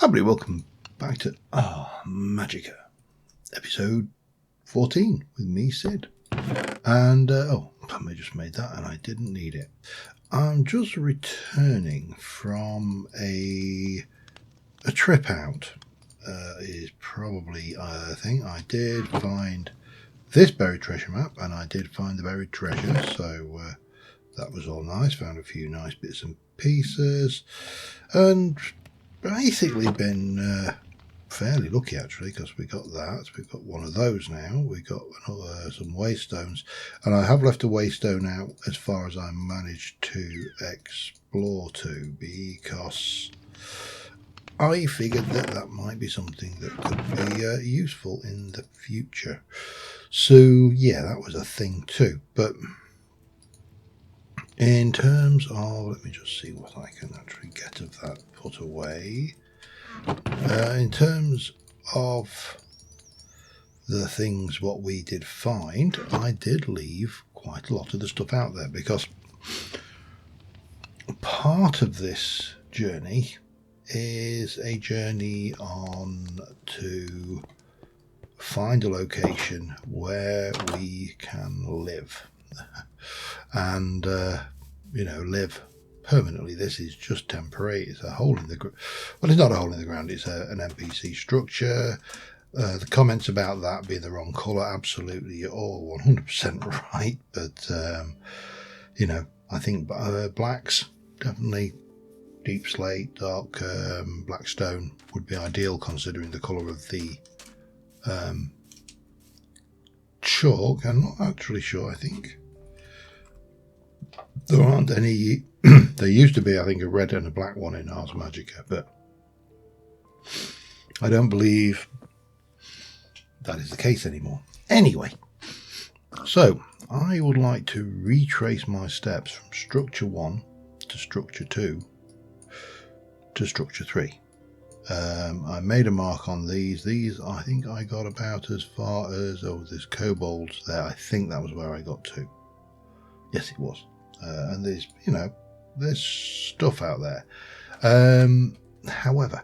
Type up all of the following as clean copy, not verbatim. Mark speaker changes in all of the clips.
Speaker 1: Everybody, welcome back to Ahh Magika, episode 14 with me, Sid. And, I just made that and I didn't need it. I'm just returning from a trip out. Is probably, I think I did find this buried treasure map and I did find the buried treasure, so that was all nice. Found a few nice bits and pieces and basically been fairly lucky actually, because we got that. We've got one of those now. We got another, some waystones, and I have left a waystone out as far as I managed to explore to, because I figured that that might be something that could be useful in the future. So yeah, that was a thing too. But in terms of, let me just see what I can actually get of that put away. In terms of the things what we did find, I did leave quite a lot of the stuff out there, because part of this journey is a journey on to find a location where we can live and live permanently. This is just temporary. It's a hole in the ground. Well, it's not a hole in the ground, it's an NPC structure. The comments about that being the wrong colour, absolutely, you're all 100% right, but I think blacks, definitely deep slate, dark black stone would be ideal, considering the colour of the chalk. I'm not actually sure. I think there aren't any. There used to be, I think, a red and a black one in Ahh Magika, but I don't believe that is the case anymore. Anyway, so I would like to retrace my steps from structure 1 to structure 2 to structure 3. I made a mark on these. These, I think I got about as far as, there's kobolds there. I think that was where I got to. Yes, it was. And there's stuff out there. However,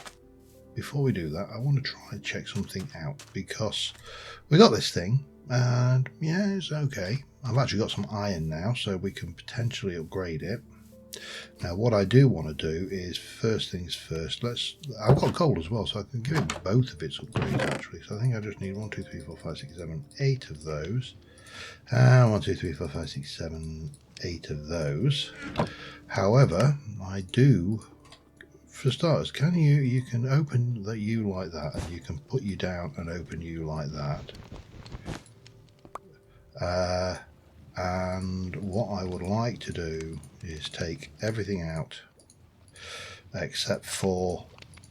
Speaker 1: before we do that, I want to try and check something out, because we got this thing and yeah, it's okay. I've actually got some iron now, so we can potentially upgrade it. Now what I do want to do is, first things first, I've got gold as well, so I can give it both of its upgrades actually. So I think I just need 1, 2, 3, 4, 5, 6, 7, 8 of those. 1, 2, 3, 4, 5, 6, 7, 8 of those. However, I do, for starters, you can open that U like that, and you can put you down and open you like that. And what I would like to do is take everything out except for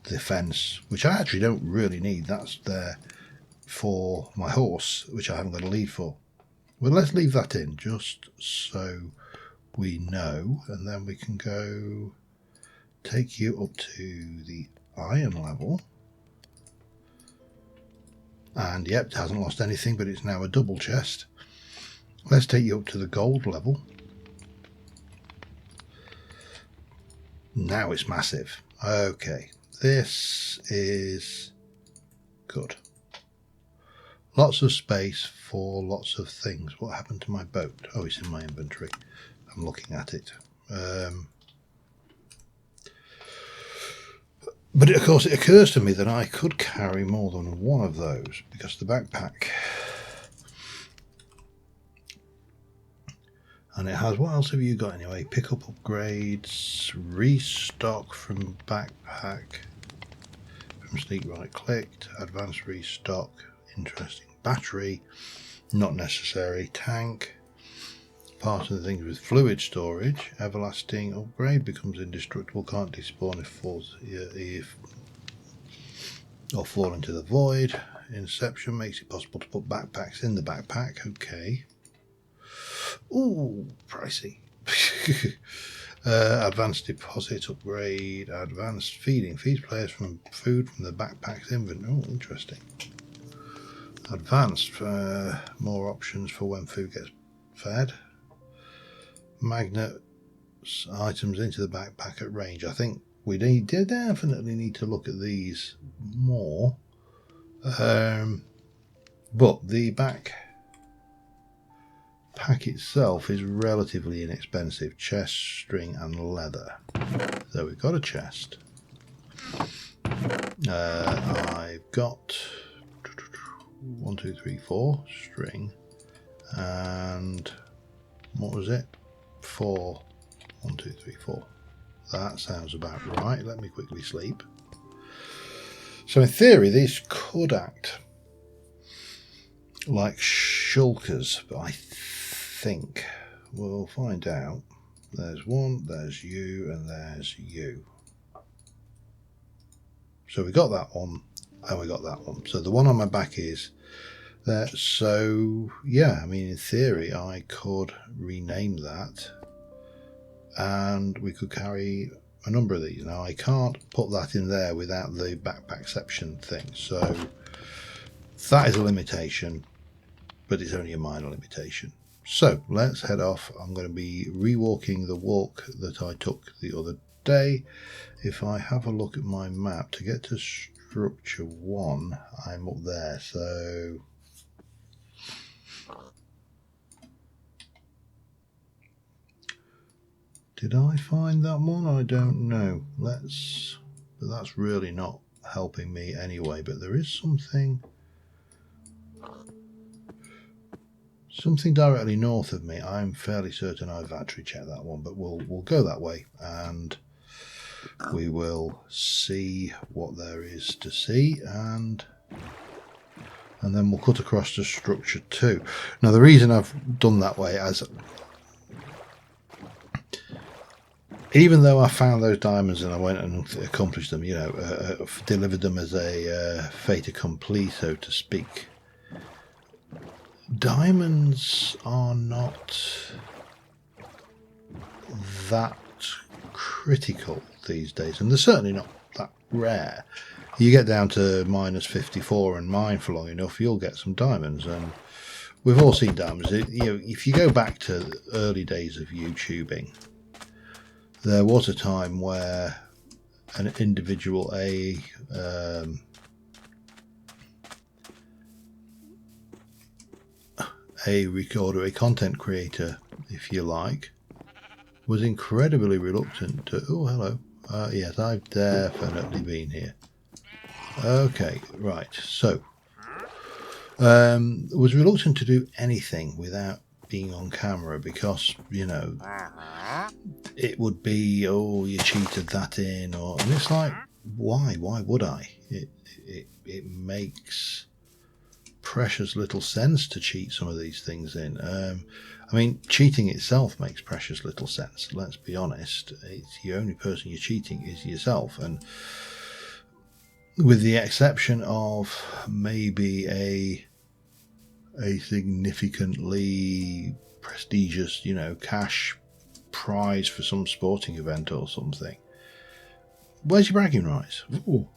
Speaker 1: the fence, which I actually don't really need. That's there for my horse, which I haven't got a lead for. Well, let's leave that in just so we know, and then we can go take you up to the iron level. And yep, it hasn't lost anything, but it's now a double chest. Let's take you up to the gold level. Now it's massive. Okay, this is good. Lots of space for lots of things. What happened to my boat? Oh, it's in my inventory. I'm looking at it. But of course it occurs to me that I could carry more than one of those, because the backpack, and it has, what else have you got anyway? Pick up upgrades, restock from backpack, from sneak right clicked, advanced restock, interesting, battery, not necessary, tank, part of the things with fluid storage, everlasting upgrade, becomes indestructible, can't despawn if or fall into the void, inception, makes it possible to put backpacks in the backpack. Okay. Ooh, pricey. Advanced deposit upgrade, advanced feeding, feeds players from food from the backpack's inventory. Oh, interesting. Advanced, more options for when food gets fed. Magnet items into the backpack at range. I think we definitely need to look at these more. But the back pack itself is relatively inexpensive. Chest, string and leather. So we've got a chest. I've got 1, 2, 3, 4 string, and what was it? 4. 1, 2, 3, 4. That sounds about right. Let me quickly sleep. So in theory, these could act like shulkers, but I think we'll find out. There's one, there's you, and there's you. So we got that one, and we got that one. So the one on my back is there. So yeah, I mean, in theory, I could rename that, and we could carry a number of these. Now I can't put that in there without the backpackception thing. So that is a limitation, but it's only a minor limitation. So let's head off. I'm going to be rewalking the walk that I took the other day. If I have a look at my map, to get to structure 1, I'm up there. So did I find that one? I don't know. But that's really not helping me anyway. But there is something directly north of me. I'm fairly certain I've actually checked that one, but we'll go that way and we will see what there is to see, and then we'll cut across to structure 2. Now the reason I've done that way, as even though I found those diamonds and I went and accomplished them, you know, delivered them as a fait accompli, so to speak, diamonds are not that critical these days, and they're certainly not that rare. You get down to minus 54 and mine for long enough, you'll get some diamonds, and we've all seen diamonds. You know, if you go back to the early days of YouTubing, there was a time where an individual, a recorder, a content creator, if you like, was incredibly reluctant to... Oh, hello. Yes, I've definitely been here. Okay, right. So, was reluctant to do anything without being on camera because, you know, it would be, oh, you cheated that in, or... And it's like, why? Why would I? It makes precious little sense to cheat some of these things in. I mean, cheating itself makes precious little sense. Let's be honest. It's the only person you're cheating is yourself, and with the exception of maybe a significantly prestigious, you know, cash prize for some sporting event or something. Where's your bragging rights? Oh,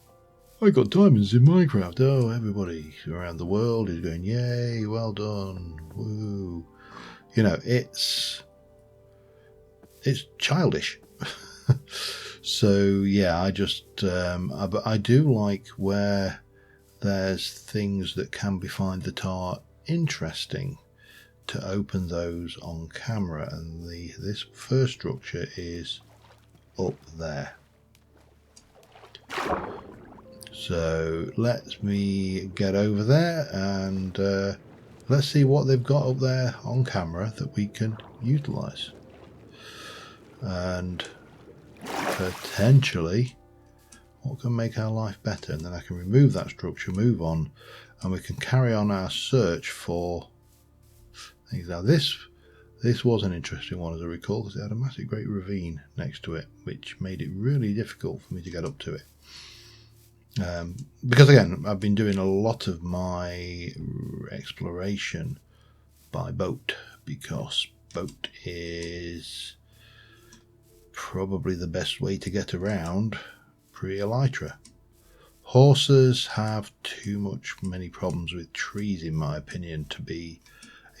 Speaker 1: I got diamonds in Minecraft. Oh, everybody around the world is going, yay, well done, woo. You know, it's childish. So yeah, I just but I do like where there's things that can be found that are interesting to open those on camera, and this first structure is up there. So let me get over there and let's see what they've got up there on camera that we can utilize, and potentially what can make our life better. And then I can remove that structure, move on, and we can carry on our search for things. Now this was an interesting one, as I recall, because it had a massive great ravine next to it, which made it really difficult for me to get up to it. Because again, I've been doing a lot of my exploration by boat, because boat is probably the best way to get around pre-elytra. Horses have many problems with trees, in my opinion, to be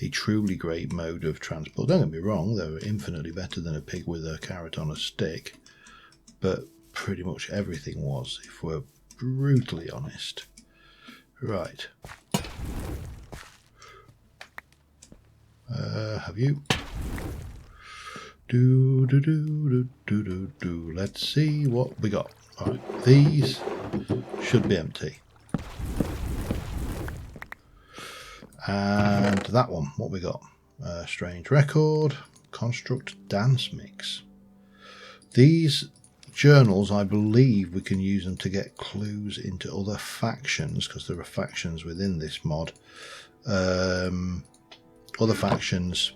Speaker 1: a truly great mode of transport. Don't get me wrong, they're infinitely better than a pig with a carrot on a stick, but pretty much everything was, if we're brutally honest. Right. Have you? Let's see what we got. Right, these should be empty. And that one, what we got? Strange record, construct dance mix. These journals, I believe we can use them to get clues into other factions, because there are factions within this mod. Other factions,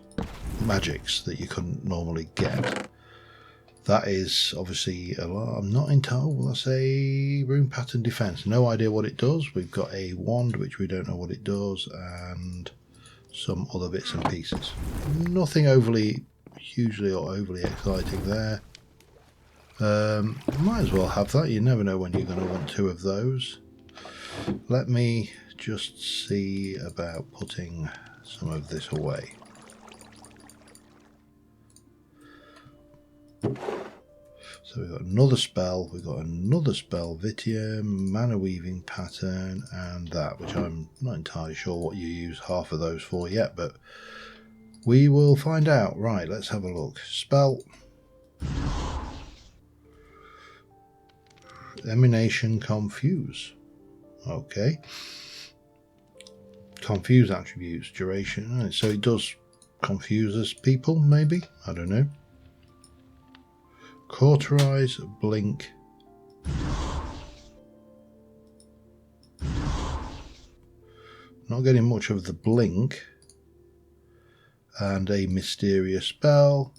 Speaker 1: magics that you couldn't normally get. That is obviously a lot. I'm not entirely. Will I say rune pattern defense? No idea what it does. We've got a wand which we don't know what it does, and some other bits and pieces. Nothing overly, hugely or overly exciting there. Might as well have that. You never know when you're going to want two of those. Let me just see about putting some of this away. So we've got another spell, Vitium, mana weaving pattern, and that, which I'm not entirely sure what you use half of those for yet, but we will find out. Right, let's have a look. Spell. Emanation Confuse. Okay. Confuse attributes, duration. So it does confuse us people, maybe? I don't know. Cauterize, blink. Not getting much of the blink. And a mysterious spell.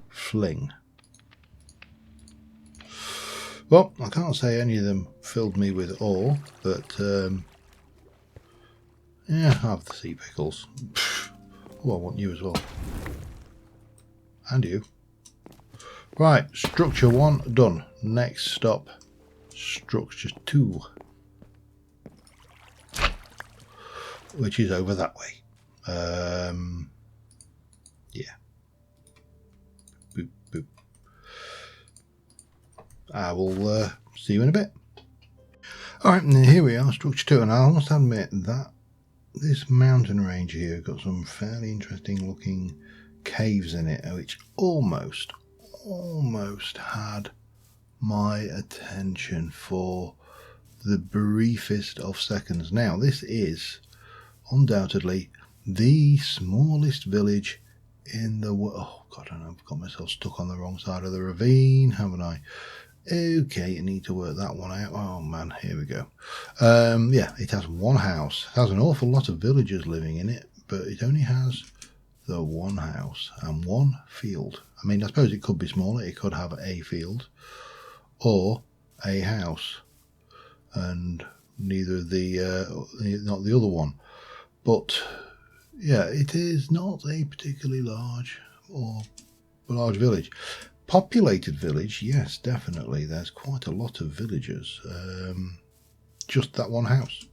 Speaker 1: Fling. Well, I can't say any of them filled me with awe, but yeah, have the sea pickles. Oh, I want you as well. And you. Right, structure 1 done. Next stop, structure 2, which is over that way. Yeah. Boop, boop. I will see you in a bit. Alright, and here we are, structure 2, and I must admit that this mountain range here got some fairly interesting looking caves in it, which almost had my attention for the briefest of seconds. Now, this is undoubtedly the smallest village in the world. Oh, God, I've got myself stuck on the wrong side of the ravine, haven't I? Okay, I need to work that one out. Oh, man, here we go. Yeah, it has one house. It has an awful lot of villagers living in it, but it only has the one house and one field. I mean, I suppose it could be smaller. It could have a field or a house, and neither not the other one. But yeah, it is not a particularly large village. Populated village, yes, definitely. There's quite a lot of villagers. Just that one house.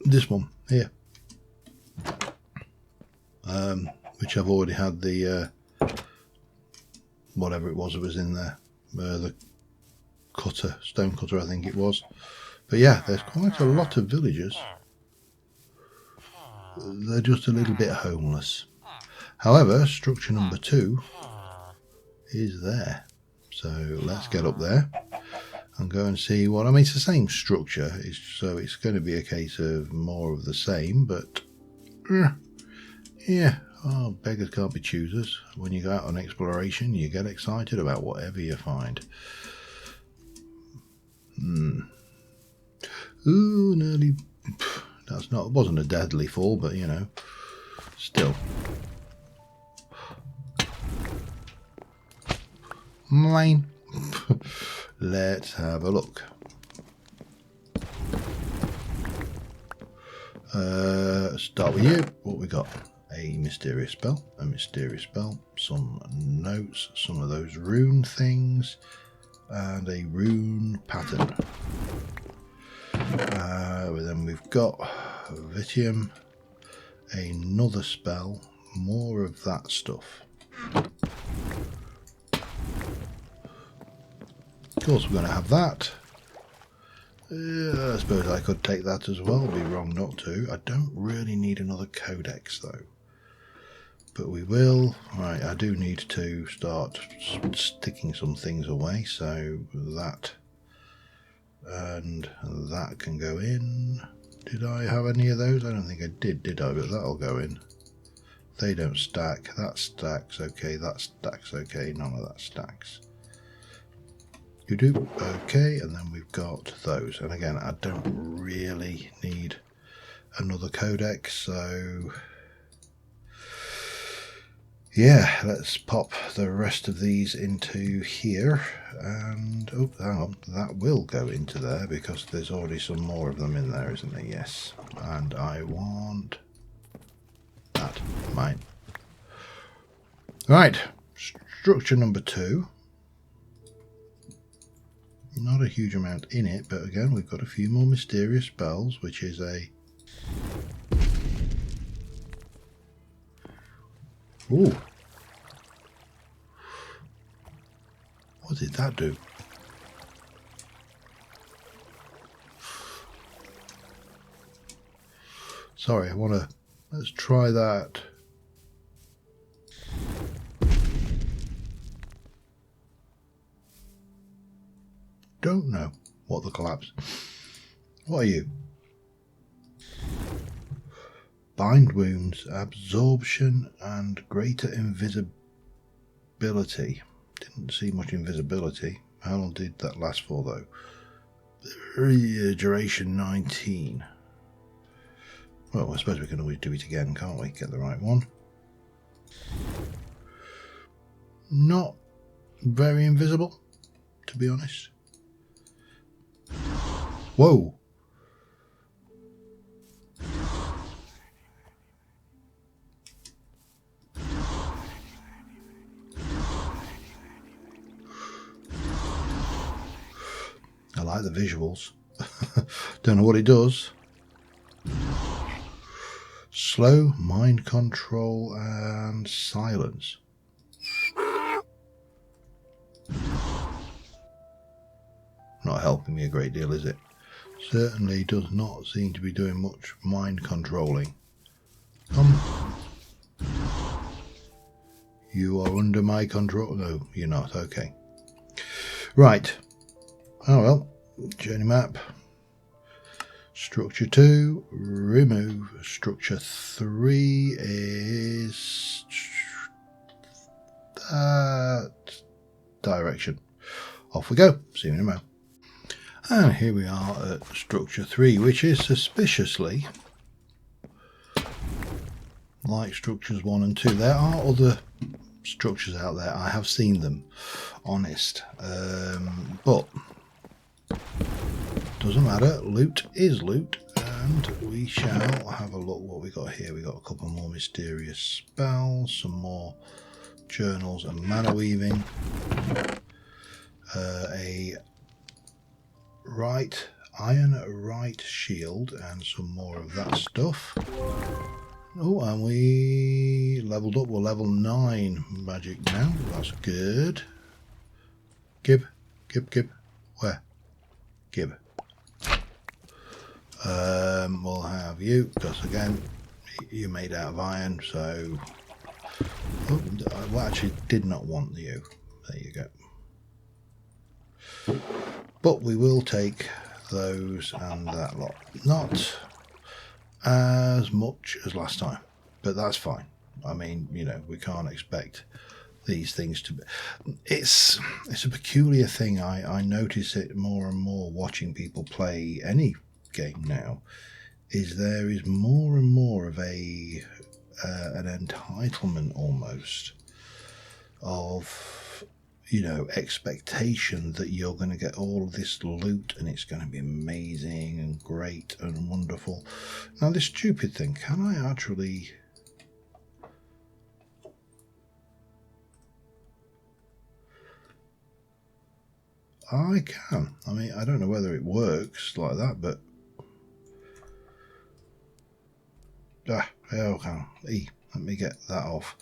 Speaker 1: This one here. Which I've already had the whatever it was that was in there, the cutter, stone cutter I think it was. But yeah, there's quite a lot of villagers. They're just a little bit homeless. However, structure number 2 is there. So let's get up there and go and see what... I mean, it's the same structure, so it's going to be a case of more of the same, but yeah. Oh, beggars can't be choosers. When you go out on exploration, you get excited about whatever you find. Ooh, nearly... It wasn't a deadly fall, but, you know, still. Mine. Let's have a look. Start with you. What we got? A mysterious spell, some notes, some of those rune things, and a rune pattern. Then we've got Vitium, another spell, more of that stuff. course we're going to have that. I suppose I could take that as well. It'd be wrong not to. I don't really need another codex though. But we will. Right, I do need to start sticking some things away. So that and that can go in. Did I have any of those? I don't think I did I? But that'll go in. They don't stack. That stacks. Okay, that stacks. Okay, none of that stacks. You do. Okay, and then we've got those. And again, I don't really need another codex, so yeah, let's pop the rest of these into here. And oh, hang on, that will go into there because there's already some more of them in there, isn't there? Yes. And I want that. Mine. Right, structure number 2. Not a huge amount in it, but again, we've got a few more mysterious spells, which is a... Ooh. What did that do? Sorry, I want to... Let's try that. Don't know what the collapse. What are you? Bind wounds, absorption, and greater invisibility. Didn't see much invisibility. How long did that last for though? Duration 19. Well, I suppose we can always do it again, can't we? Get the right one. Not very invisible, to be honest. Whoa. I like the visuals. Don't know what it does. Slow, mind control, and silence. Not helping me a great deal, is it? Certainly does not seem to be doing much mind controlling. You are under my control. No, you're not. Okay. Right. Oh well. Journey map. Structure 2. Remove. Structure 3 is that direction. Off we go. See you in a moment. And here we are at structure 3, which is suspiciously like structures 1 and 2. There are other structures out there. I have seen them, honest. But doesn't matter. Loot is loot. And we shall have a look what we got here. We got a couple more mysterious spells, some more journals and mana weaving. A iron right shield and some more of that stuff. Oh, and we leveled up. We're level 9 magic now. That's good. Gib. Where? Gib. We'll have you, because again, you're made out of iron, so... Oh, I actually did not want you. There you go. But we will take those and that lot. Not as much as last time, but that's fine. I mean, you know, we can't expect these things to be... It's a peculiar thing. I notice it more and more watching people play any game now, is there is more and more of a an entitlement almost of, you know, expectation that you're going to get all of this loot and it's going to be amazing and great and wonderful. Now this stupid thing, can I actually... I can. I mean, I don't know whether it works like that, but... okay. Let me get that off.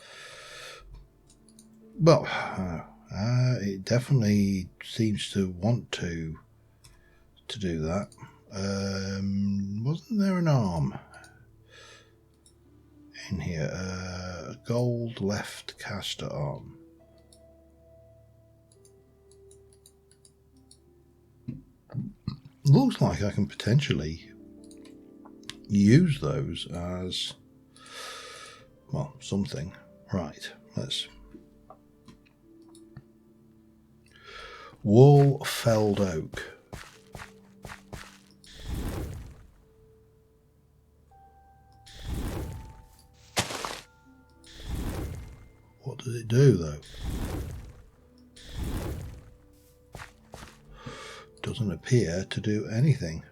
Speaker 1: Well, It definitely seems to want to do that. Wasn't there an arm in here? A gold left caster arm. Looks like I can potentially use those as, well, something. Right, let's... Wool felled oak. What does it do, though? Doesn't appear to do anything.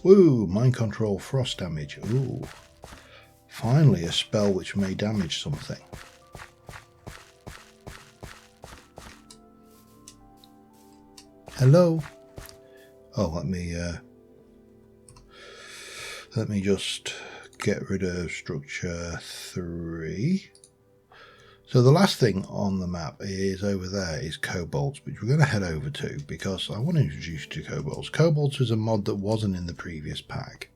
Speaker 1: Woo! Mind control frost damage. Ooh. Finally a spell which may damage something. Hello? Oh, let me just get rid of structure 3. So the last thing on the map is over there is kobolds, which we're going to head over to because I want to introduce you to kobolds. Kobolds was a mod that wasn't in the previous pack.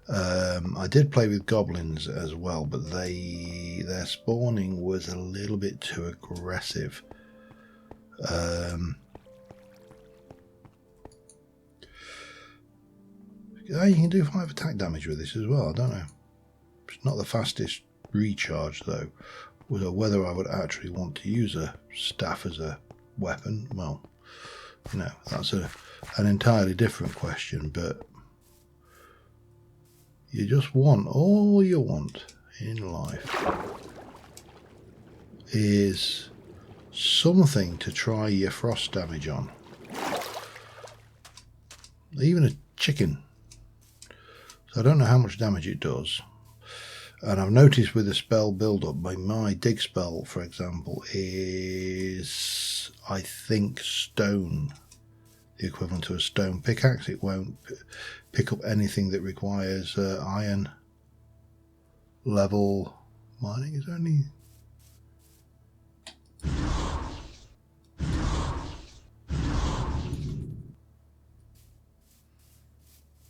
Speaker 1: I did play with goblins as well, but their spawning was a little bit too aggressive. You can do 5 attack damage with this as well. I don't know. It's not the fastest recharge though. Whether I would actually want to use a staff as a weapon, well, you know, that's an entirely different question. But you just want, all you want in life is something to try your frost damage on. Even a chicken. So I don't know how much damage it does. And I've noticed with the spell build-up, my dig spell, for example, is, I think, stone. The equivalent to a stone pickaxe. It won't pick up anything that requires iron level mining. Is there any...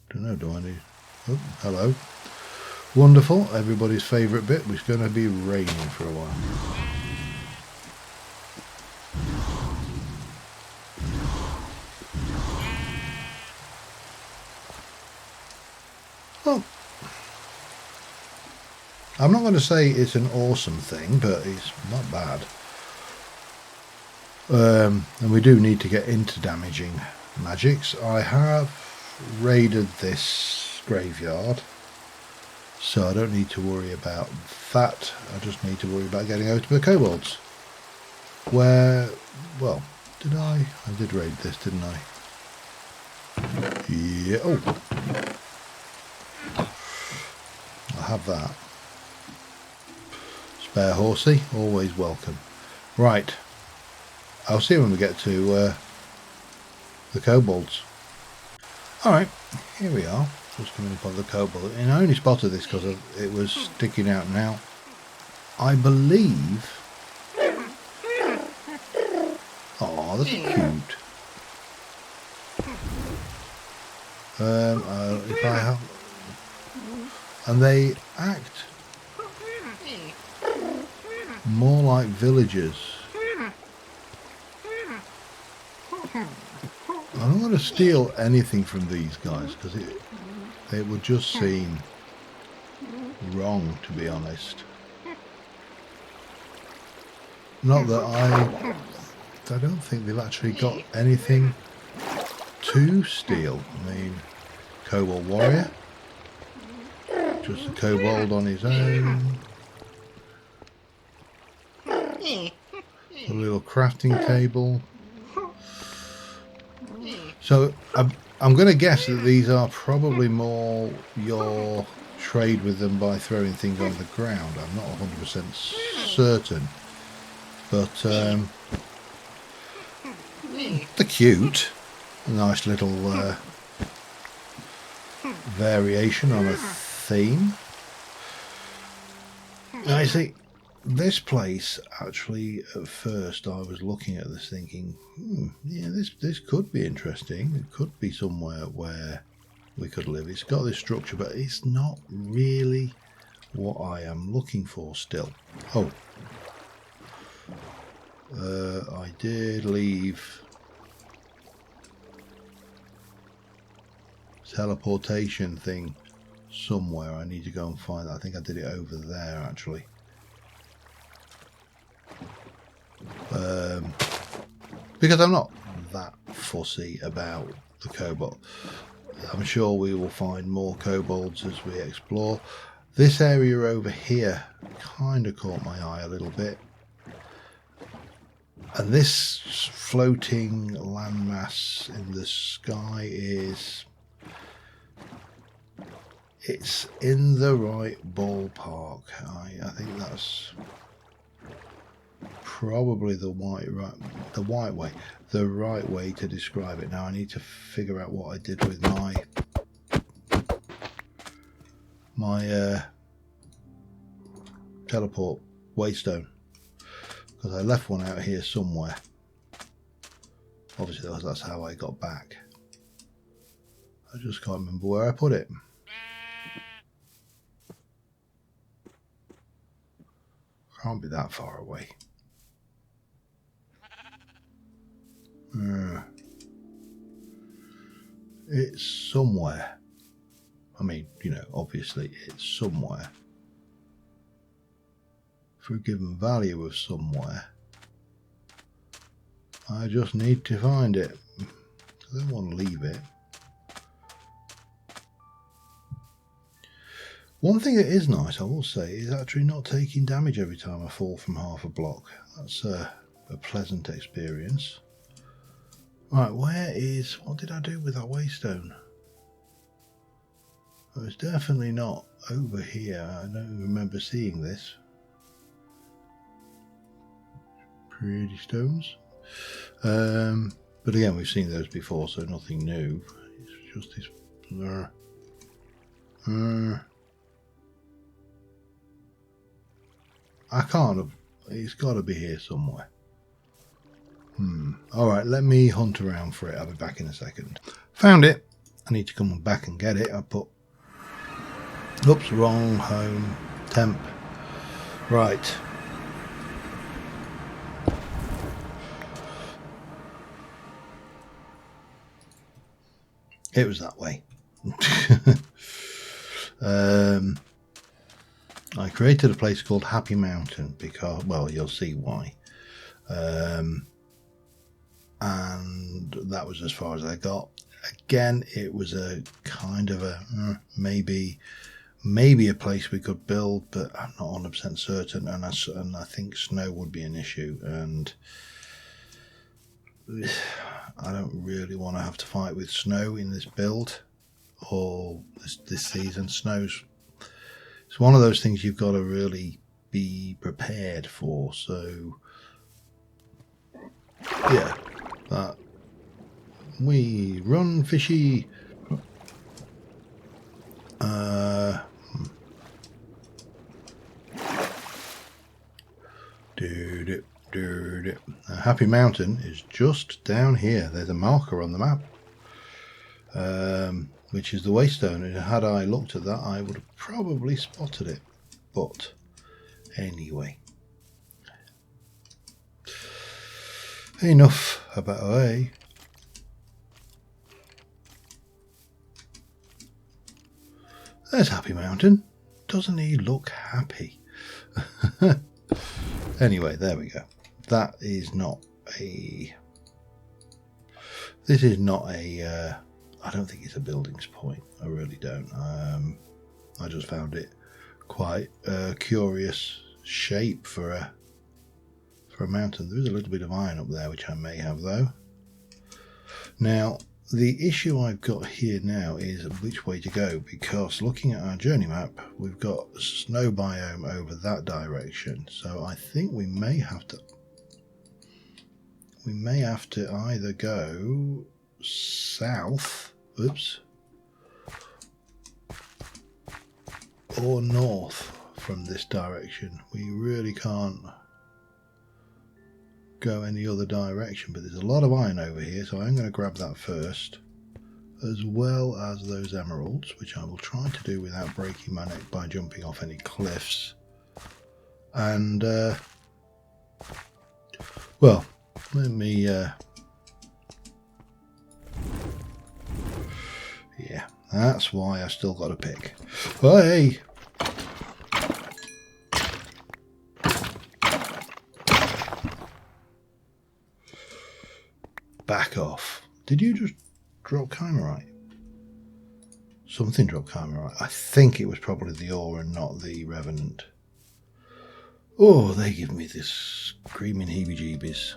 Speaker 1: Don't know, do I need... Oh, hello. Wonderful, everybody's favourite bit, which is going to be raining for a while. Well, I'm not going to say it's an awesome thing, but it's not bad. And we do need to get into damaging magics. I have raided this graveyard, so I don't need to worry about that. I just need to worry about getting over to the kobolds. Where, well, did I? I did raid this, didn't I? Yeah, oh. I have that. Spare horsey, always welcome. Right. I'll see when we get to the kobolds. Alright, here we are. Just coming up on the kobold. And I only spotted this because it was sticking out now. I believe... Oh, that's cute. If I have... And they act more like villagers. I'm not going to steal anything from these guys because it would just seem wrong, to be honest. Not that I don't think they've actually got anything to steal. I mean, kobold warrior, just a kobold on his own. A little crafting table. So I'm going to guess that these are probably more your trade with them by throwing things on the ground. I'm not 100% certain, but they're cute. A nice little variation on a theme. Now you see, this place, actually, at first I was looking at this thinking, yeah, this could be interesting. It could be somewhere where we could live. It's got this structure, but it's not really what I am looking for still. Oh, I did leave teleportation thing somewhere. I need to go and find that. I think I did it over there, actually. Because I'm not that fussy about the kobold. I'm sure we will find more kobolds as we explore. This area over here kind of caught my eye a little bit. And this floating landmass in the sky it's in the right ballpark. I think that's probably the right way to describe it. Now I need to figure out what I did with my teleport waystone, because I left one out here somewhere. Obviously that's how I got back. I just can't remember where I put it. Can't be that far away. It's somewhere. I mean, you know, obviously it's somewhere. For a given value of somewhere. I just need to find it. I don't want to leave it. One thing that is nice, I will say, is actually not taking damage every time I fall from half a block. That's a pleasant experience. Right, what did I do with that waystone? It was definitely not over here. I don't remember seeing this. Pretty stones. But again, we've seen those before, so nothing new. It's just this. I can't have. It's got to be here somewhere. Alright, let me hunt around for it. I'll be back in a second. Found it. I need to come back and get it. I put. Oops, wrong home. Temp. Right. It was that way. I created a place called Happy Mountain because, well, you'll see why. And that was as far as I got. Again, it was a kind of a maybe a place we could build, but I'm not 100% certain. And I think snow would be an issue, and I don't really want to have to fight with snow in this build or this season. It's one of those things you've got to really be prepared for. So yeah, that we run fishy. Happy Mountain is just down here. There's a marker on the map, which is the waystone. And had I looked at that, I would have probably spotted it. But anyway, enough about A. There's Happy Mountain. Doesn't he look happy? Anyway, there we go. That is not a... This is not a... I don't think it's a buildings point. I really don't. I just found it quite a curious shape for a mountain. There is a little bit of iron up there, which I may have, though. Now, the issue I've got here now is which way to go, because looking at our journey map, we've got a snow biome over that direction. So I think we may have to either go south, oops, or north from this direction. We really can't go any other direction, but there's a lot of iron over here, so I'm going to grab that first, as well as those emeralds, which I will try to do without breaking my neck by jumping off any cliffs. And well, let me yeah, that's why I still got a pick. Hey, back off. Did you just drop Chimerite? Something dropped Chimerite. I think it was probably the ore and not the Revenant. Oh, they give me this screaming heebie-jeebies.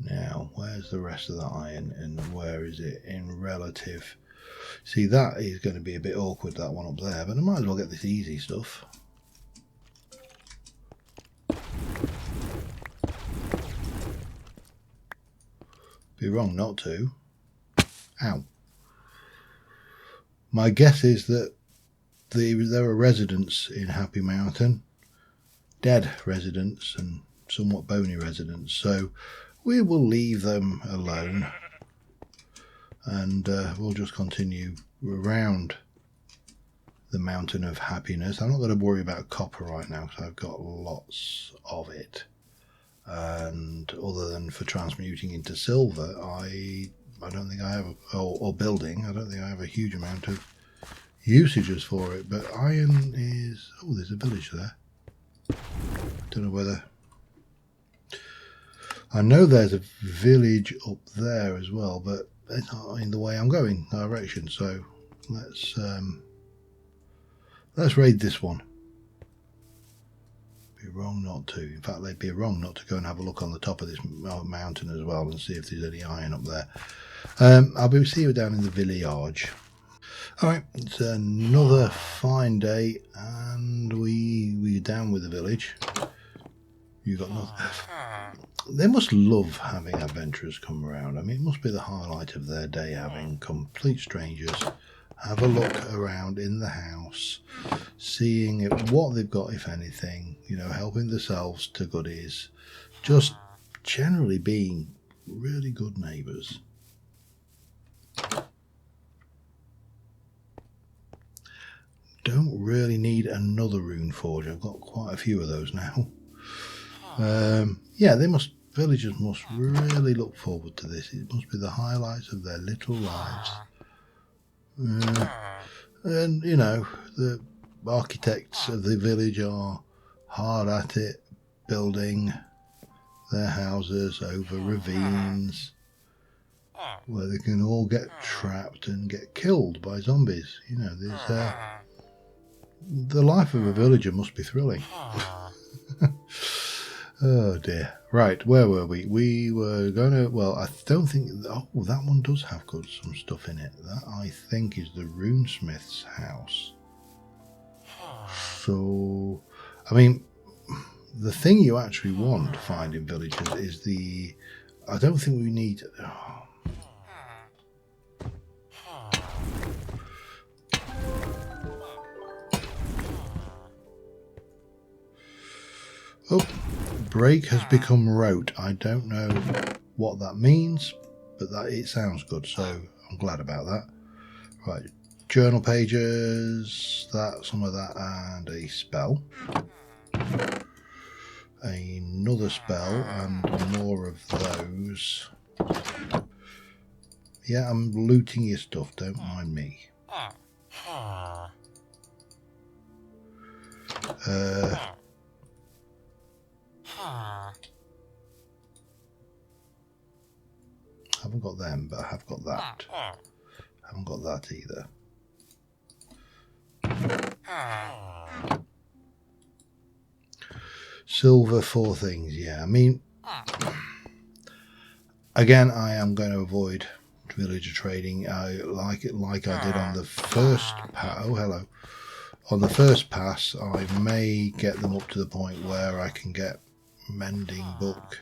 Speaker 1: Now, where's the rest of the iron and where is it in relative? See, that is going to be a bit awkward, that one up there, but I might as well get this easy stuff. Be wrong not to. Ow. My guess is that there are residents in Happy Mountain, dead residents and somewhat bony residents, so we will leave them alone and we'll just continue around the Mountain of Happiness. I'm not going to worry about copper right now because I've got lots of it, and other than for transmuting into silver, I don't think I have or building, I don't think I have a huge amount of usages for it. But iron is, oh, there's a village there. Don't know whether, I know there's a village up there as well, but it's not in the way I'm going direction, so let's raid this one. Be wrong not to. In fact, they'd be wrong not to go and have a look on the top of this mountain as well and see if there's any iron up there. I'll be seeing you down in the village. Alright, it's another fine day and we're down with the village. You got nothing. They must love having adventurers come around. I mean, it must be the highlight of their day having complete strangers have a look around in the house, seeing what they've got, if anything, you know, helping themselves to goodies, just generally being really good neighbours. Don't really need another rune forge. I've got quite a few of those now. Yeah, villagers must really look forward to this. It must be the highlights of their little lives. And, you know, the architects of the village are hard at it, building their houses over ravines where they can all get trapped and get killed by zombies. You know, there's the life of a villager must be thrilling. Oh dear. Right, where were we? We were going to, well, I don't think, oh, that one does have some stuff in it. That, I think, is the runesmith's house. So, I mean, the thing you actually want to find in villages is the, I don't think we need, oh, break has become rote. I don't know what that means, but it sounds good, so I'm glad about that. Right, journal pages, some of that, and a spell. Another spell, and more of those. Yeah, I'm looting your stuff, don't mind me. Haven't got them, but I have got that. Haven't got that either. Silver, 4 things, yeah. I mean, again, I am going to avoid villager trading. I like it like I did on the first pass. Oh, hello. On the first pass, I may get them up to the point where I can get mending book,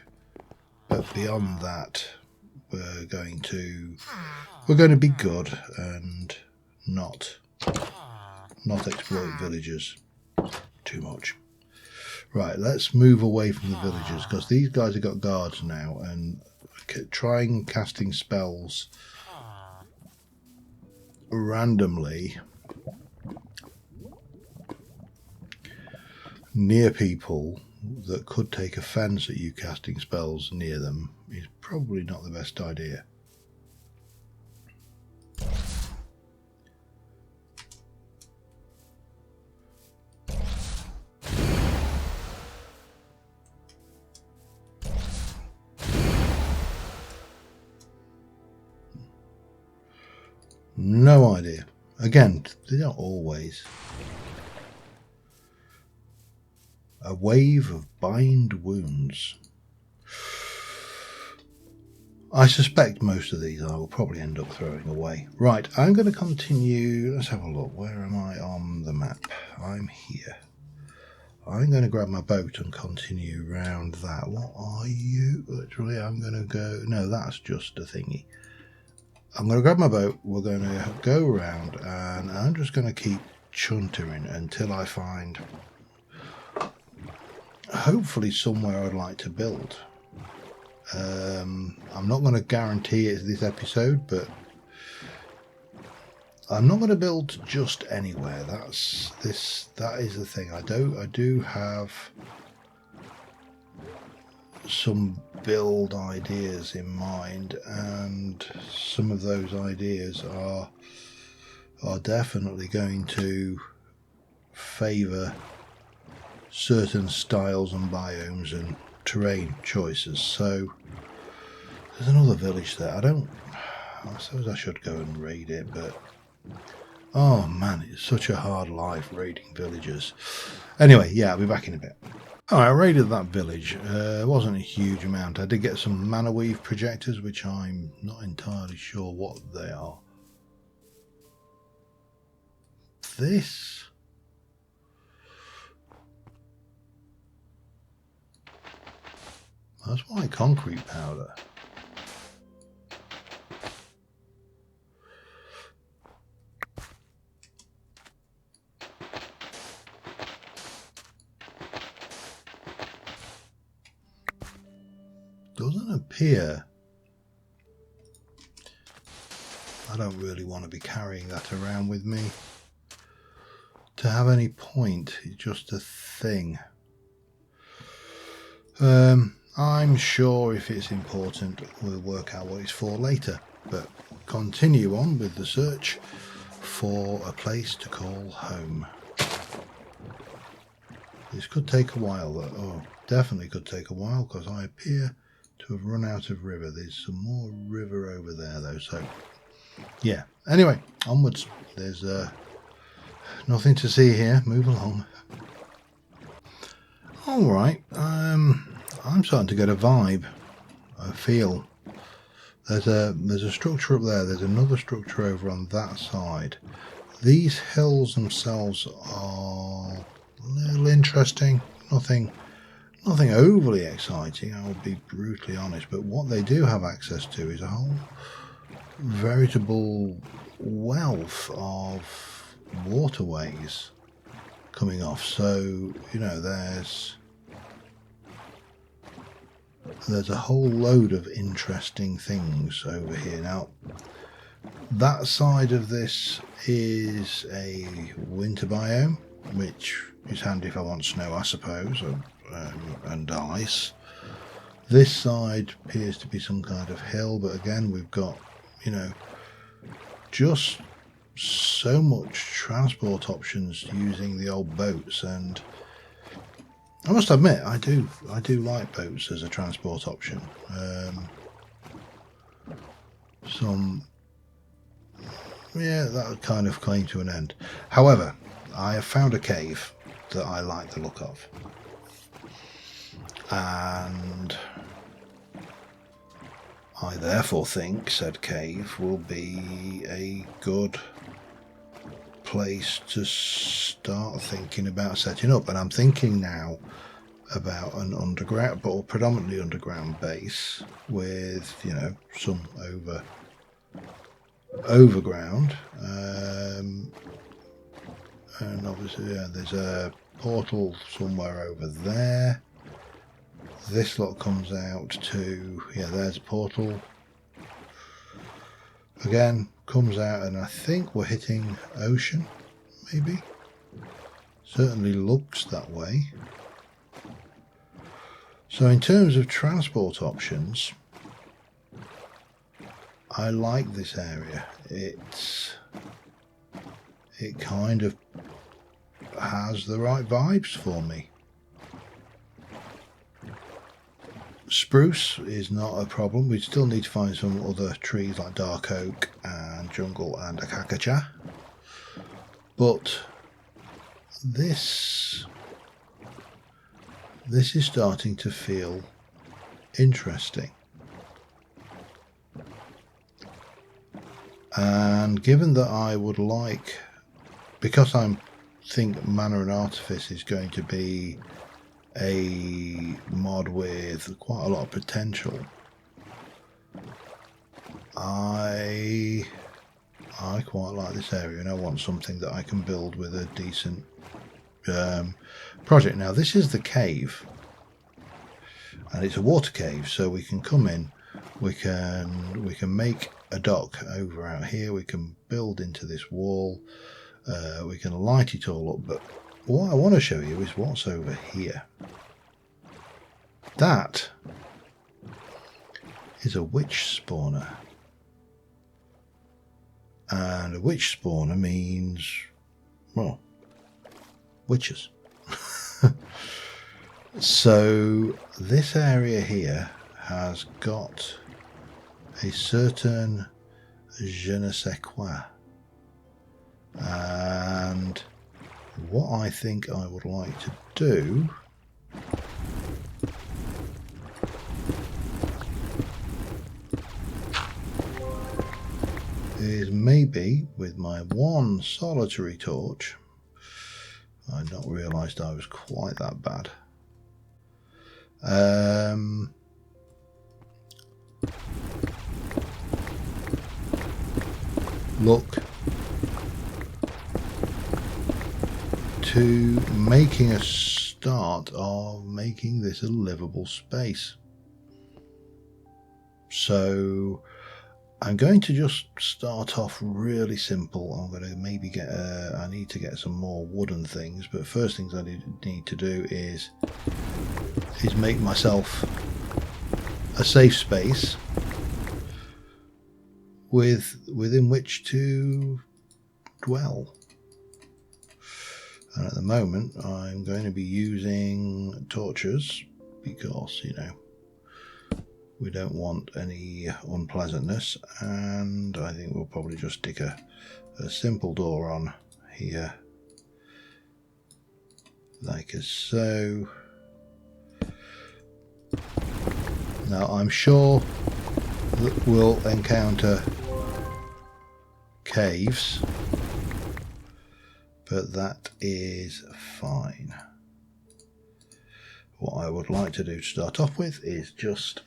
Speaker 1: but beyond that, we're going to be good and not exploit villagers too much. Right, let's move away from the villagers, because these guys have got guards now, and trying casting spells randomly near people that could take offense at you casting spells near them is probably not the best idea. No idea. Again, they don't always. A wave of bind wounds. I suspect most of these I will probably end up throwing away. Right, I'm going to continue. Let's have a look. Where am I on the map? I'm here. I'm going to grab my boat and continue round that. What are you? Literally, I'm going to go... No, that's just a thingy. I'm going to grab my boat. We're going to go around, and I'm just going to keep chuntering until I find... hopefully somewhere I'd like to build. I'm not going to guarantee it's this episode, but I'm not going to build just anywhere. That is the thing. I do have some build ideas in mind, and some of those ideas are definitely going to favour certain styles and biomes and terrain choices. So there's another village there. I suppose I should go and raid it, but oh man, it's such a hard life raiding villages. Anyway, yeah, I'll be back in a bit. Alright, I raided that village. It wasn't a huge amount. I did get some mana weave projectors, which I'm not entirely sure what they are. This... that's white concrete powder. Doesn't appear. I don't really want to be carrying that around with me to have any point. It's just a thing. I'm sure if it's important, we'll work out what it's for later. But continue on with the search for a place to call home. This could take a while, though. Oh, definitely could take a while, because I appear to have run out of river. There's some more river over there, though. So, yeah. Anyway, onwards. There's nothing to see here. Move along. All right. I'm starting to get a vibe, a feel. There's a structure up there. There's another structure over on that side. These hills themselves are a little interesting. Nothing overly exciting, I will be brutally honest. But what they do have access to is a whole veritable wealth of waterways coming off. So, you know, there's a whole load of interesting things over here. Now, that side of this is a winter biome, which is handy if I want snow, I suppose, and ice. This side appears to be some kind of hill, but again, we've got, you know, just so much transport options using the old boats, and I must admit, I do like boats as a transport option. That kind of came to an end. However, I have found a cave that I like the look of, and I therefore think said cave will be a good place to start thinking about setting up. And I'm thinking now about an underground, but predominantly underground base with, you know, some overground, and obviously there's a portal somewhere over there. This lot comes out to, there's a portal again, comes out, and I think we're hitting ocean, maybe. Certainly looks that way. So in terms of transport options, I like this area. It kind of has the right vibes for me. Spruce is not a problem. We still need to find some other trees like dark oak and jungle and acacia. But this is starting to feel interesting. And given that I would like, because I think Manner and Artifice is going to be a mod with quite a lot of potential, I quite like this area, and I want something that I can build with a decent project. Now this is the cave, and it's a water cave, so we can come in, we can make a dock over out here, we can build into this wall, we can light it all up. But what I want to show you is what's over here. That is a witch spawner, and a witch spawner means, well, witches. So this area here has got a certain je ne sais quoi, and what I think I would like to do is maybe with my one solitary torch. I'd not realised I was quite that bad. Look to making a start of making this a livable space. So I'm going to just start off really simple. I'm going to maybe get I need to get some more wooden things, but first things I need to do is make myself a safe space within which to dwell. And at the moment I'm going to be using torches because, you know, we don't want any unpleasantness, and I think we'll probably just stick a simple door on here like so. Now I'm sure that we'll encounter caves, but that is fine. What I would like to do to start off with is just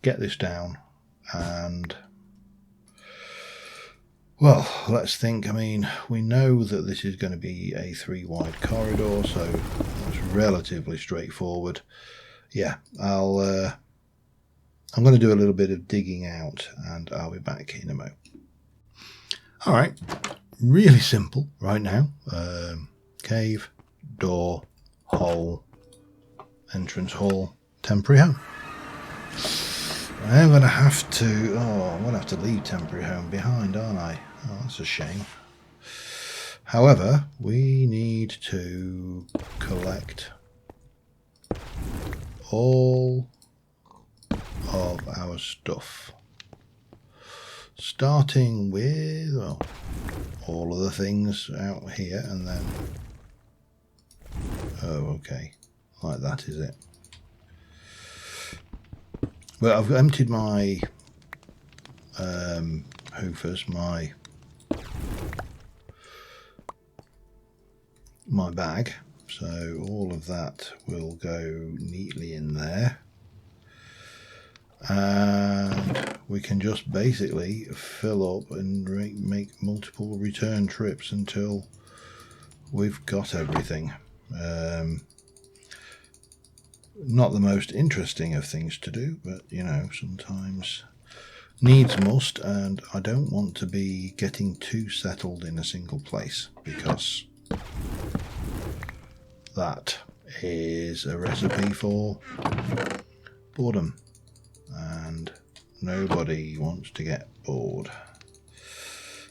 Speaker 1: get this down, and well, let's think. I mean, we know that this is going to be a 3 wide corridor, so that's relatively straightforward. Yeah, I'm going to do a little bit of digging out, and I'll be back in a mo. All right, really simple right now. Cave, door, hole, entrance hall, temporary home. I'm going to have to, I'm going to have to leave temporary home behind, aren't I? Oh, that's a shame. However, we need to collect all of our stuff, starting with, well, all of the things out here, and then, oh, okay, like that is it. Well, I've emptied my hoofers, my bag, so all of that will go neatly in there. And we can just basically fill up and make multiple return trips until we've got everything. Not the most interesting of things to do, but you know, sometimes needs must, and I don't want to be getting too settled in a single place, because that is a recipe for boredom, and nobody wants to get bored,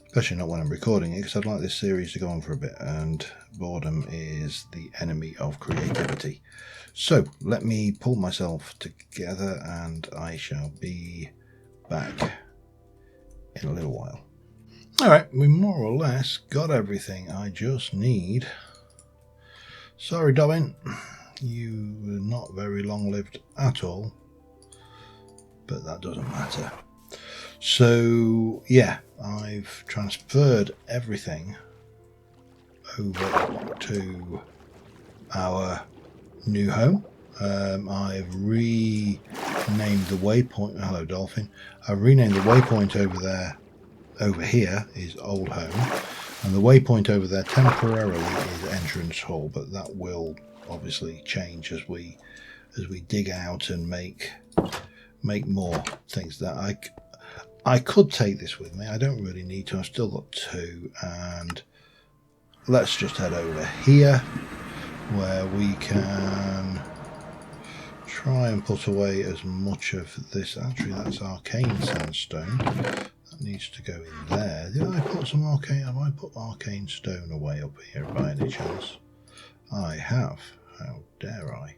Speaker 1: especially not when I'm recording it, because I'd like this series to go on for a bit, and boredom is the enemy of creativity. So let me pull myself together and I shall be back in a little while. Alright, we more or less got everything. I just need... Sorry, Dobbin, you were not very long lived at all, but that doesn't matter. So yeah, I've transferred everything over to our new home. I've renamed the waypoint. Hello, Dolphin. I've renamed the waypoint over there. Over here is old home, and the waypoint over there temporarily is entrance hall. But that will obviously change as we dig out and make more things. That I could take this with me. I don't really need to. I've still got 2, and let's just head over here, where we can try and put away as much of this. Actually, that's arcane sandstone. That needs to go in there. Did I put some arcane? Have I put arcane stone away up here by any chance? I have. How dare I?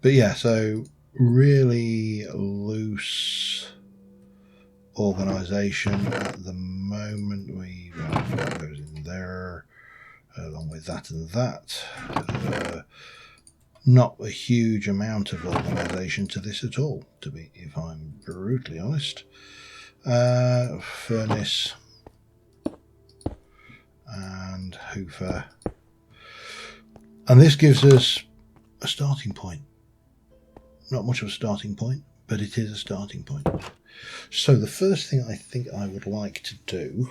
Speaker 1: But yeah, so really loose organisation at the moment. That goes in there, along with that and that. Not a huge amount of organisation to this at all, if I'm brutally honest. Furnace and hoofer, and this gives us a starting point. Not much of a starting point, but it is a starting point. So the first thing I think I would like to do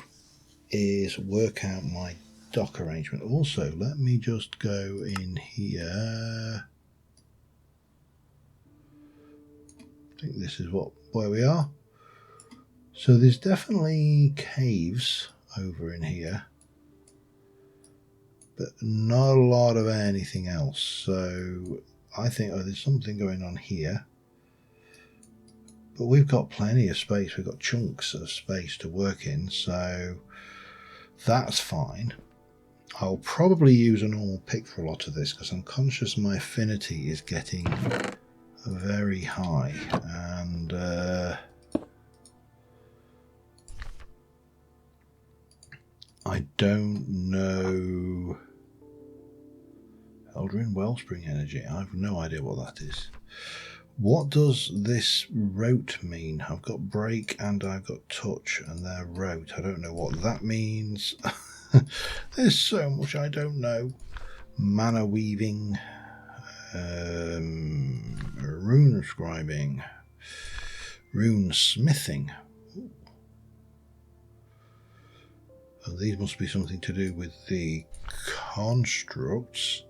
Speaker 1: is work out my dock arrangement. Also, let me just go in here. I think this is where we are. So there's definitely caves over in here, but not a lot of anything else. So I think there's something going on here, but we've got plenty of space. We've got chunks of space to work in, so that's fine. I'll probably use a normal pick for a lot of this, because I'm conscious my affinity is getting very high, and I don't know. Eldrin Wellspring Energy, I have no idea what that is. What does this rote mean? I've got break and I've got touch, and they're rote. I don't know what that means. There's so much I don't know. Mana weaving, rune scribing, rune smithing. And these must be something to do with the constructs.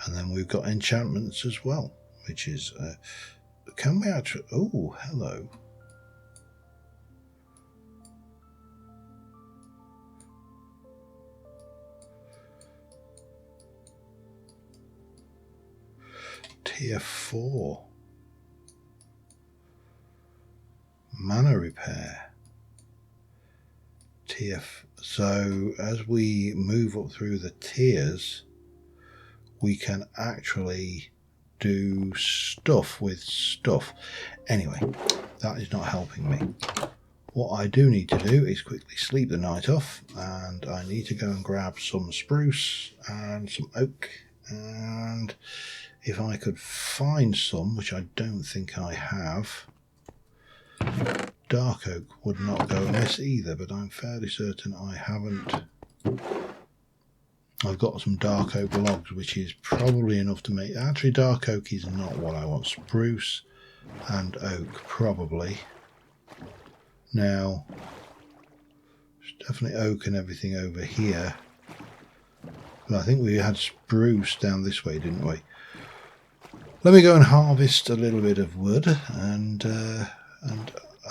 Speaker 1: And then we've got enchantments as well, which is, can we actually, oh, hello. Tier 4. Mana repair. So as we move up through the tiers, we can actually do stuff with stuff. Anyway, that is not helping me. What I do need to do is quickly sleep the night off, and I need to go and grab some spruce and some oak, and if I could find some, which I don't think I have, dark oak would not go amiss either, but I'm fairly certain I haven't. I've got some dark oak logs, which is probably enough to make. Actually, dark oak is not what I want. Spruce and oak probably. Now, it's definitely oak and everything over here. But I think we had spruce down this way, didn't we? Let me go and harvest a little bit of wood, and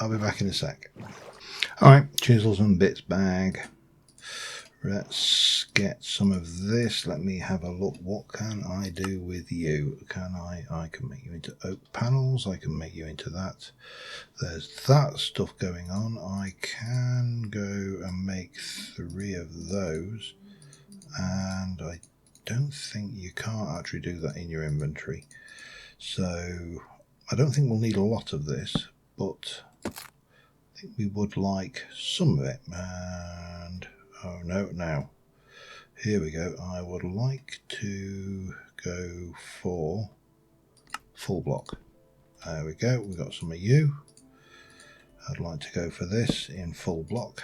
Speaker 1: I'll be back in a sec. Alright, chisels and bits bag. Let's get some of this. Let me have a look. What can I do with you? I can make you into oak panels. I can make you into that. There's that stuff going on. I can go and make 3 of those. And I don't think you can't actually do that in your inventory. So I don't think we'll need a lot of this, but I think we would like some of it. And oh no, now here we go. I would like to go for full block. There we go. We've got some of you. I'd like to go for this in full block.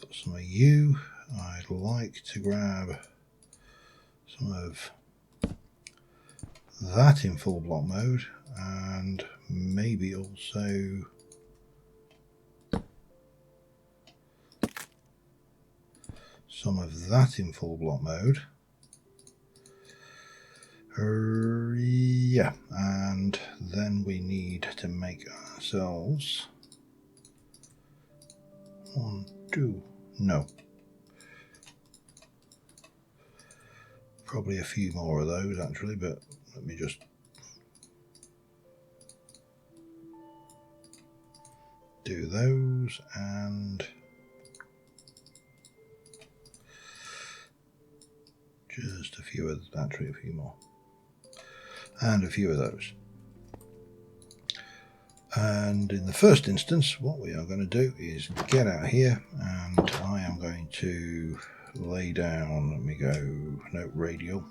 Speaker 1: Got some of you. I'd like to grab some of that in full block mode, and maybe also some of that in full block mode. Yeah, and then we need to make ourselves 1, 2, no, probably a few more of those actually, but let me just do those, and just a few of, actually a few more, and a few of those. And in the first instance, what we are going to do is get out here, and I am going to lay down, let me go, no, radial,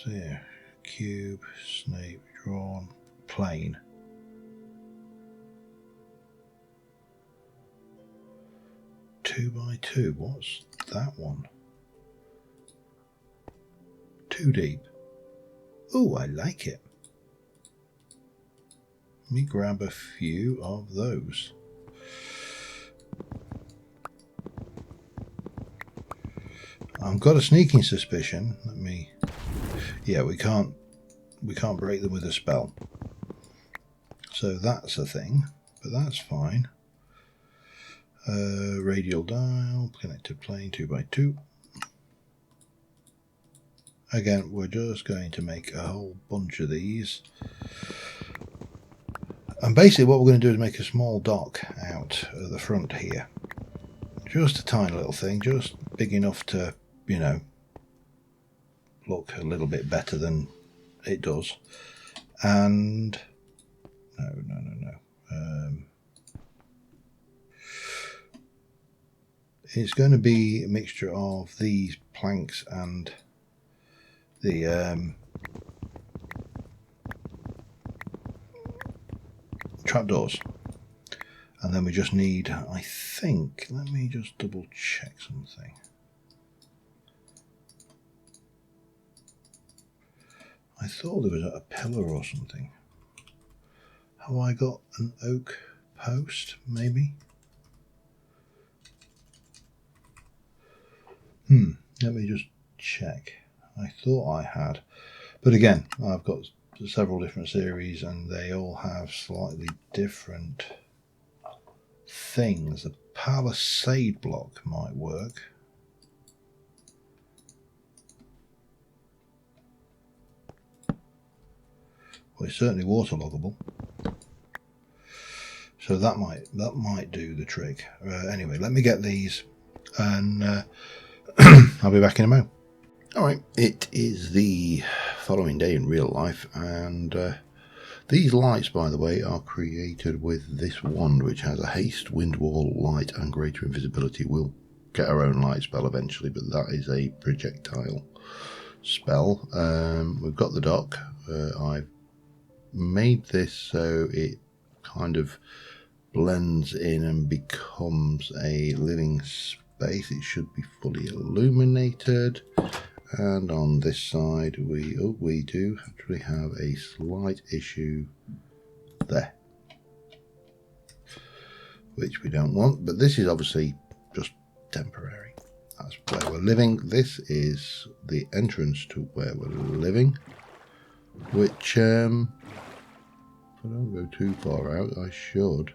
Speaker 1: yeah, cube, snake, drawn, plane. Two by two, what's that one? Too deep. Oh, I like it. Let me grab a few of those. I've got a sneaking suspicion. Let me. Yeah, we can't break them with a spell. So that's a thing, but that's fine. Radial dial, connected plane, 2 by 2. Again, we're just going to make a whole bunch of these. And basically what we're going to do is make a small dock out at the front here. Just a tiny little thing, just big enough to, you know, look a little bit better than it does. And no. It's going to be a mixture of these planks and the trapdoors. And then we just need, I think, let me just double check something. I thought there was a pillar or something. Have I got an oak post, maybe? Let me just check. I thought I had. But again, I've got several different series and they all have slightly different things. A palisade block might work. Well, it's certainly waterloggable. So that might do the trick. Anyway, let me get these and I'll be back in a moment. Alright, it is the following day in real life, and these lights, by the way, are created with this wand, which has a haste, wind wall, light, and greater invisibility. We'll get our own light spell eventually, but that is a projectile spell. We've got the dock. I've made this so it kind of blends in and becomes a living space. It should be fully illuminated. And on this side, we do actually have a slight issue there, which we don't want. But this is obviously just temporary. That's where we're living. This is the entrance to where we're living, which, if I don't go too far out, I should.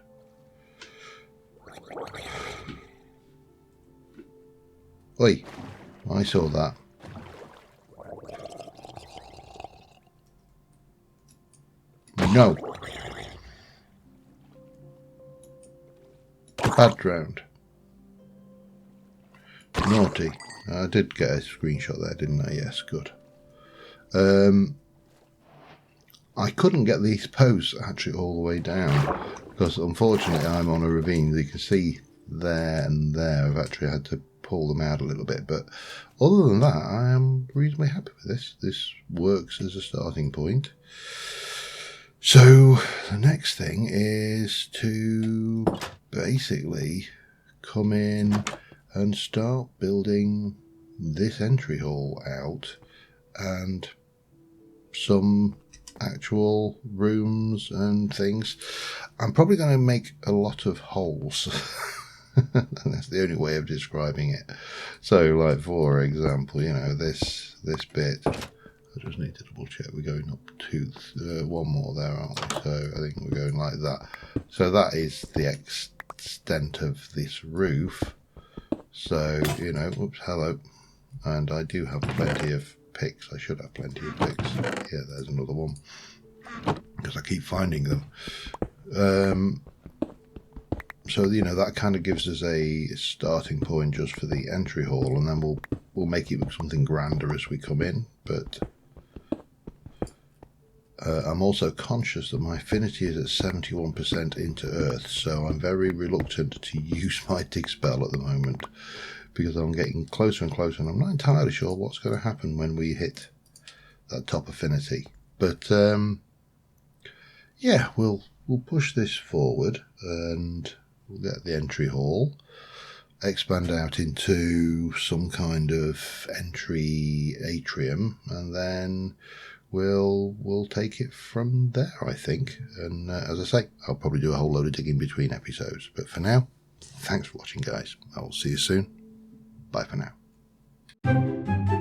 Speaker 1: Oi, I saw that. No. Bad drowned. Naughty. I did get a screenshot there, didn't I? Yes, good. I couldn't get these posts actually all the way down because unfortunately I'm on a ravine. As you can see there and there, I've actually had to pull them out a little bit. But other than that, I am reasonably happy with this. This works as a starting point. So the next thing is to basically come in and start building this entry hall out and some actual rooms and things. I'm probably going to make a lot of holes. And that's the only way of describing it. So like for example, you know, this bit, I just need to double check. We're going up to one more there, aren't we? So I think we're going like that. So that is the extent of this roof. So, you know, oops, hello. And I do have plenty of picks. I should have plenty of picks. Yeah, there's another one. Because I keep finding them. So, you know, that kind of gives us a starting point just for the entry hall. And then we'll make it look something grander as we come in. But I'm also conscious that my affinity is at 71% into Earth, so I'm very reluctant to use my dig spell at the moment because I'm getting closer and closer, and I'm not entirely sure what's going to happen when we hit that top affinity. But yeah, we'll push this forward, and we'll get the entry hall, expand out into some kind of entry atrium, and then we'll take it from there, I think. And as I say, I'll probably do a whole load of digging between episodes. But for now, thanks for watching, guys. I will see you soon. Bye for now.